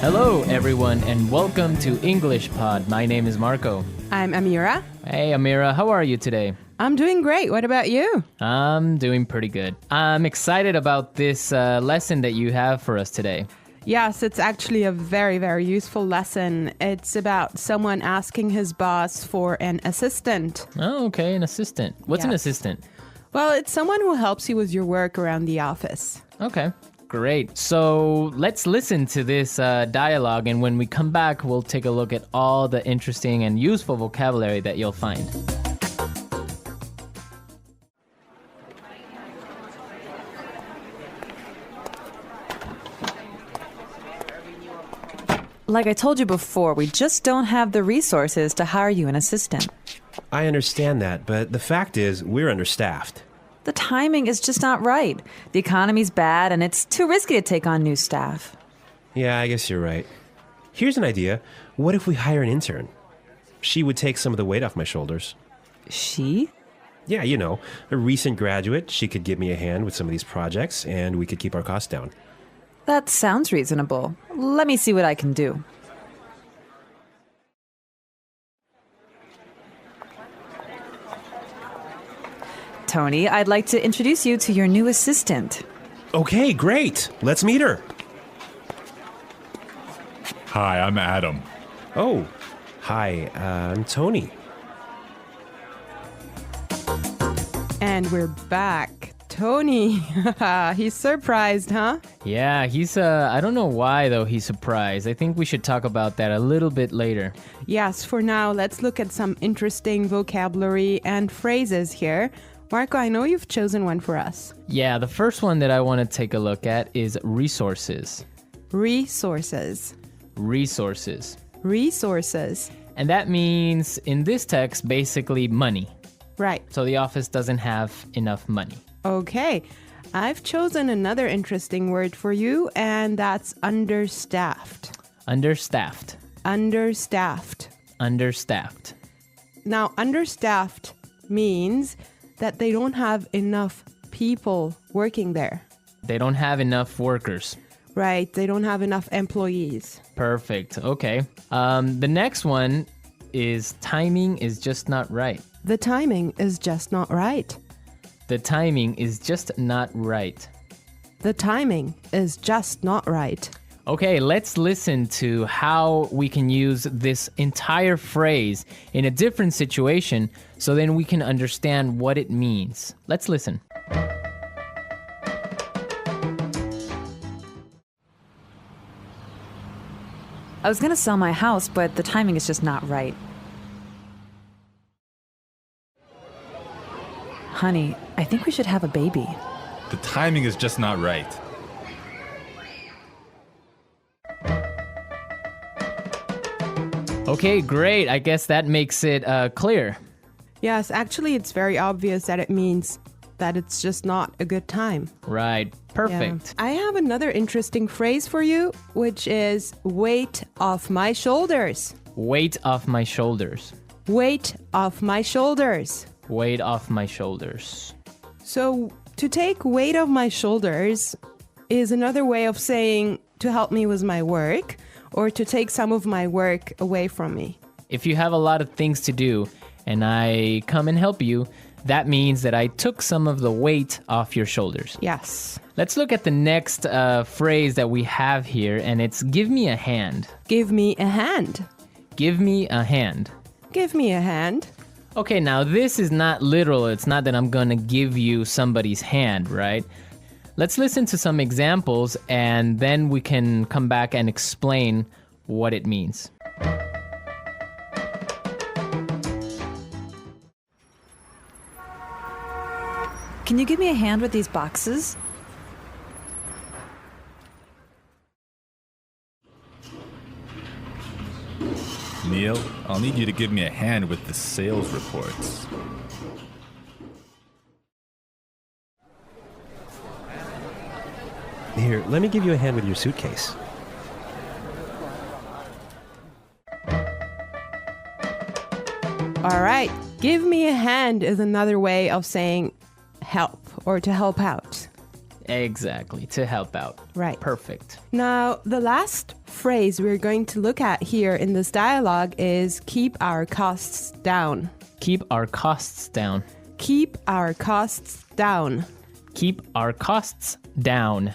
Hello, everyone, and welcome to English Pod. My name is Marco. I'm Amira. Hey, Amira, how are you today? I'm doing great. What about you? I'm doing pretty good. I'm excited about this lesson that you have for us today. Yes, it's actually a very, very useful lesson. It's about someone asking his boss for an assistant. Oh, okay, an assistant. What's an Yes. assistant? Well, it's someone who helps you with your work around the office. Okay, great. So let's listen to this dialogue, and when we come back, we'll take a look at all the interesting and useful vocabulary that you'll find. Like I told you before, we just don't have the resources to hire you an assistant. I understand that, but the fact is, we're understaffed. The timing is just not right. The economy's bad, and it's too risky to take on new staff. Yeah, I guess you're right. Here's an idea. What if we hire an intern? She would take some of the weight off my shoulders. She? Yeah, you know, a recent graduate. She could give me a hand with some of these projects, and we could keep our costs down. That sounds reasonable. Let me see what I can do. Tony, I'd like to introduce you to your new assistant. Okay, great. Let's meet her. Hi, I'm Adam. Oh, hi, I'm Tony. And we're back. Tony. He's surprised, huh? Yeah, I don't know why, though, he's surprised. I think we should talk about that a little bit later. Yes, for now, let's look at some interesting vocabulary and phrases here. Marco, I know you've chosen one for us. Yeah, the first one that I want to take a look at is resources. Resources. Resources. Resources. And that means, in this text, basically money. Right. So the office doesn't have enough money. Okay. I've chosen another interesting word for you, and that's understaffed. Understaffed. Understaffed. Understaffed. Now, understaffed means that they don't have enough people working there. They don't have enough workers. Right. They don't have enough employees. Perfect. Okay. The next one is timing is just not right. The timing is just not right. The timing is just not right. The timing is just not right. Okay, let's listen to how we can use this entire phrase in a different situation so then we can understand what it means. Let's listen. I was going to sell my house, but the timing is just not right. Honey, I think we should have a baby. The timing is just not right. Okay, great. I guess that makes it clear. Yes, actually, it's very obvious that it means that it's just not a good time. Right. Perfect. Yeah. I have another interesting phrase for you, which is weight off my shoulders. Weight off my shoulders. Weight off my shoulders. Weight off my shoulders. So, to take weight off my shoulders is another way of saying to help me with my work or to take some of my work away from me. If you have a lot of things to do and I come and help you, that means that I took some of the weight off your shoulders. Yes. Let's look at the next phrase that we have here, and it's give me a hand. Give me a hand. Give me a hand. Give me a hand. Okay, now this is not literal. It's not that I'm gonna give you somebody's hand, right? Let's listen to some examples, and then we can come back and explain what it means. Can you give me a hand with these boxes? Neil, I'll need you to give me a hand with the sales reports. Here, let me give you a hand with your suitcase. All right. Give me a hand is another way of saying help or to help out. Exactly, to help out. Right. Perfect. Now, the last phrase we're going to look at here in this dialogue is keep our costs down. Keep our costs down. Keep our costs down. Keep our costs down.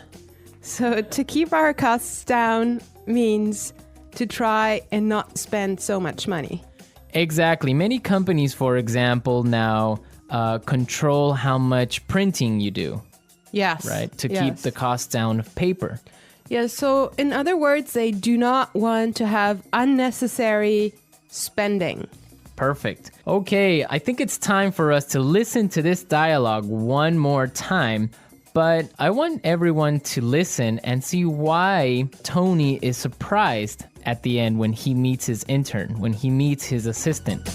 So to keep our costs down means to try and not spend so much money. Exactly. Many companies, for example, now control how much printing you do, Yes. right? To keep yes. the cost down of paper. Yeah, so in other words, they do not want to have unnecessary spending. Perfect. Okay, I think it's time for us to listen to this dialogue one more time, but I want everyone to listen and see why Tony is surprised at the end when he meets his intern, when he meets his assistant.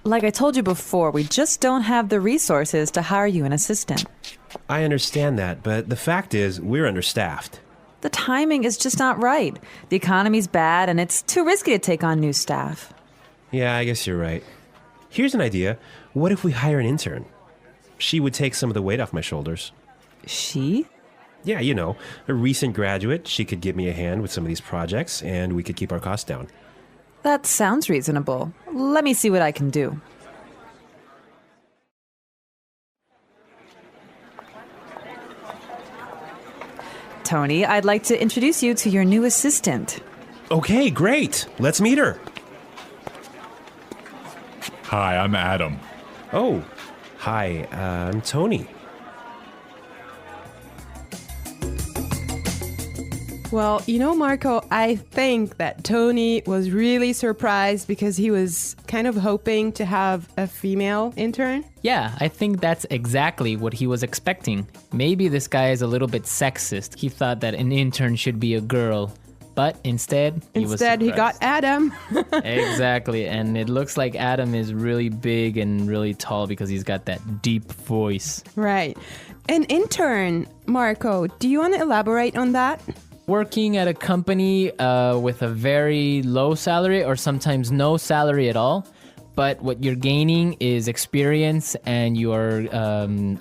Like I told you before, we just don't have the resources to hire you an assistant. I understand that, but the fact is, we're understaffed. The timing is just not right. The economy's bad, and it's too risky to take on new staff. Yeah, I guess you're right. Here's an idea. What if we hire an intern? She would take some of the weight off my shoulders. She? Yeah, you know, a recent graduate. She could give me a hand with some of these projects, and we could keep our costs down. That sounds reasonable. Let me see what I can do. Tony, I'd like to introduce you to your new assistant. Okay, great. Let's meet her. Hi, I'm Adam. Oh, hi, I'm Tony. Well, you know, Marco, I think that Tony was really surprised because he was kind of hoping to have a female intern. Yeah, I think that's exactly what he was expecting. Maybe this guy is a little bit sexist. He thought that an intern should be a girl, but instead he got Adam. Exactly, and it looks like Adam is really big and really tall because he's got that deep voice. Right. An intern, Marco, do you want to elaborate on that? Working at a company with a very low salary or sometimes no salary at all, but what you're gaining is experience and you are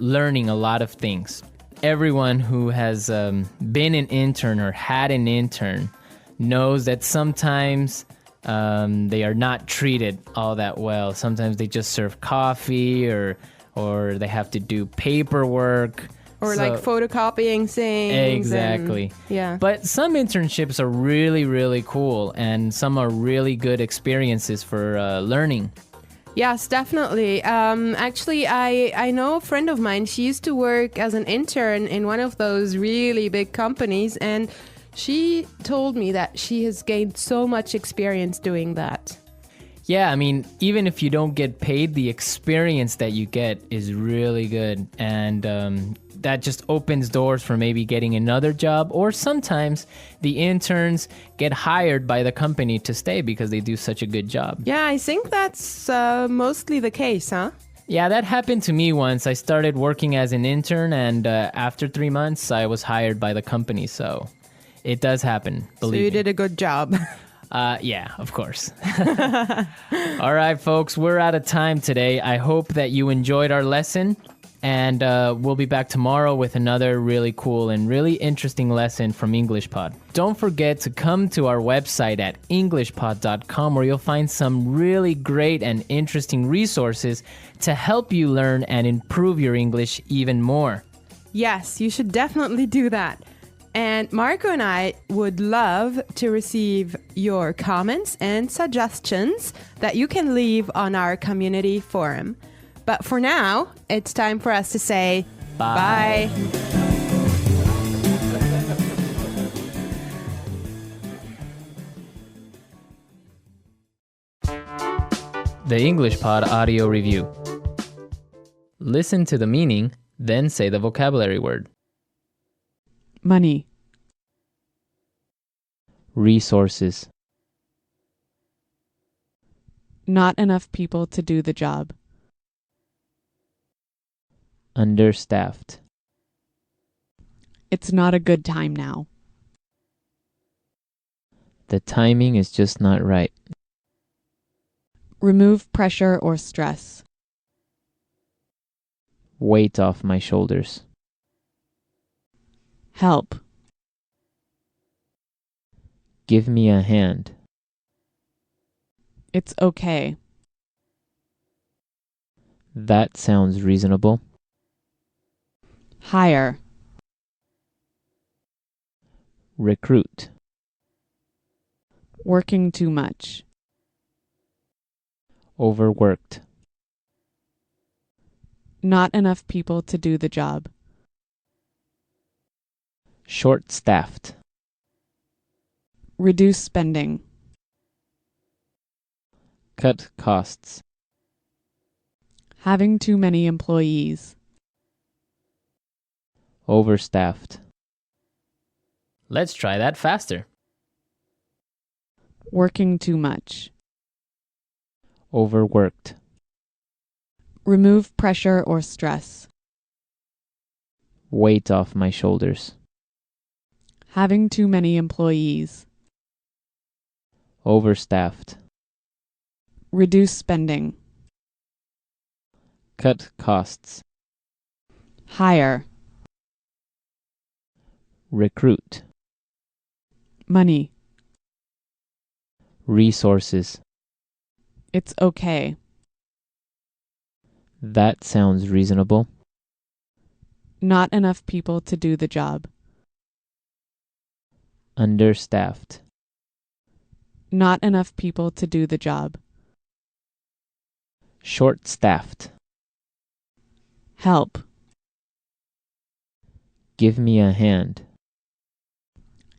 learning a lot of things. Everyone who has been an intern or had an intern knows that sometimes they are not treated all that well. Sometimes they just serve coffee or they have to do paperwork. Or like photocopying things. Exactly. Yeah. But some internships are really, really cool, and some are really good experiences for learning. Yes, definitely. Actually, I know a friend of mine. She used to work as an intern in one of those really big companies, and she told me that she has gained so much experience doing that. Yeah, I mean, even if you don't get paid, the experience that you get is really good. And that just opens doors for maybe getting another job. Or sometimes the interns get hired by the company to stay because they do such a good job. Yeah, I think that's mostly the case, huh? Yeah, that happened to me once. I started working as an intern, and after 3 months, I was hired by the company. So it does happen, believe me. So you did a good job. Yeah, of course. All right, folks, we're out of time today. I hope that you enjoyed our lesson, and we'll be back tomorrow with another really cool and really interesting lesson from EnglishPod. Don't forget to come to our website at englishpod.com, where you'll find some really great and interesting resources to help you learn and improve your English even more. Yes, you should definitely do that. And Marco and I would love to receive your comments and suggestions that you can leave on our community forum. But for now, it's time for us to say bye. The English Pod Audio Review. Listen to the meaning, then say the vocabulary word. Money, Resources. not enough people to do the job. Understaffed. It's not a good time now. The timing is just not right. Remove pressure or stress. Weight off my shoulders. Help. Give me a hand. It's okay. That sounds reasonable. Hire. Recruit. Working too much. Overworked. Not enough people to do the job. Short-staffed. Reduce spending. Cut costs. Having too many employees. Overstaffed. Let's try that faster. Working too much. Overworked. Remove pressure or stress. Weight off my shoulders. Having too many employees. Overstaffed. Reduce spending. Cut costs. Hire. Recruit. Money. Resources. It's okay. That sounds reasonable. Not enough people to do the job. Understaffed. Not enough people to do the job. Short-staffed. Help. Give me a hand.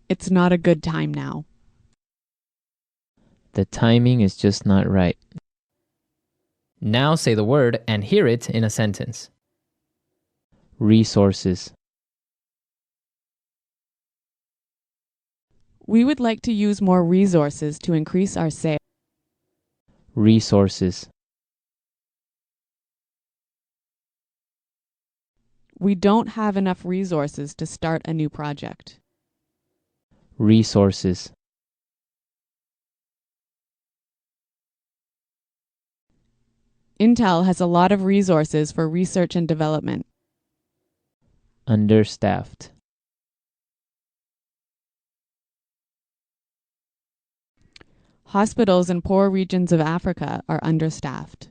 It's not a good time now. The timing is just not right. Now say the word and hear it in a sentence. Resources. We would like to use more resources to increase our sales. Resources. We don't have enough resources to start a new project. Resources. Intel has a lot of resources for research and development. Understaffed. Hospitals in poor regions of Africa are understaffed.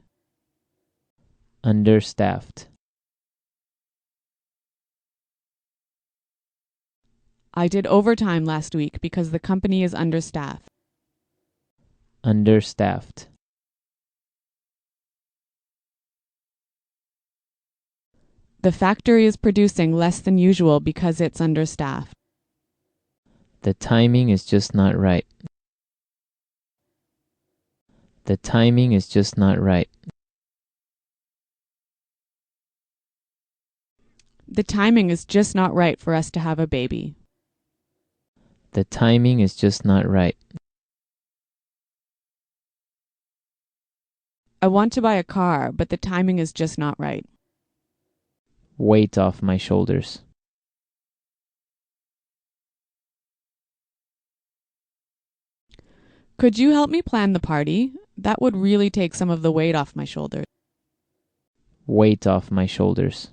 Understaffed. I did overtime last week because the company is understaffed. Understaffed. The factory is producing less than usual because it's understaffed. The timing is just not right. The timing is just not right. The timing is just not right for us to have a baby. The timing is just not right. I want to buy a car, but the timing is just not right. Weight off my shoulders. Could you help me plan the party? That would really take some of the weight off my shoulders. Weight off my shoulders.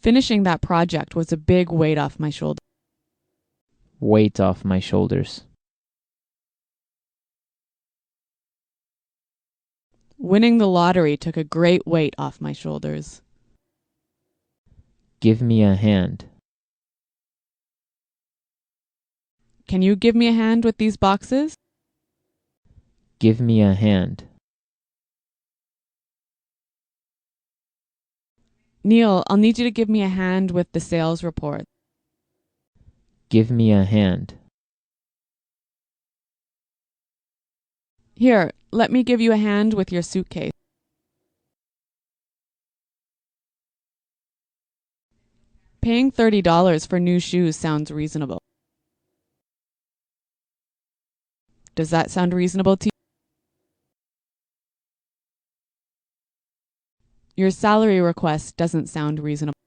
Finishing that project was a big weight off my shoulders. Weight off my shoulders. Winning the lottery took a great weight off my shoulders. Give me a hand. Can you give me a hand with these boxes? Give me a hand. Neil, I'll need you to give me a hand with the sales report. Give me a hand. Here, let me give you a hand with your suitcase. Paying $30 for new shoes sounds reasonable. Does that sound reasonable to you? Your salary request doesn't sound reasonable.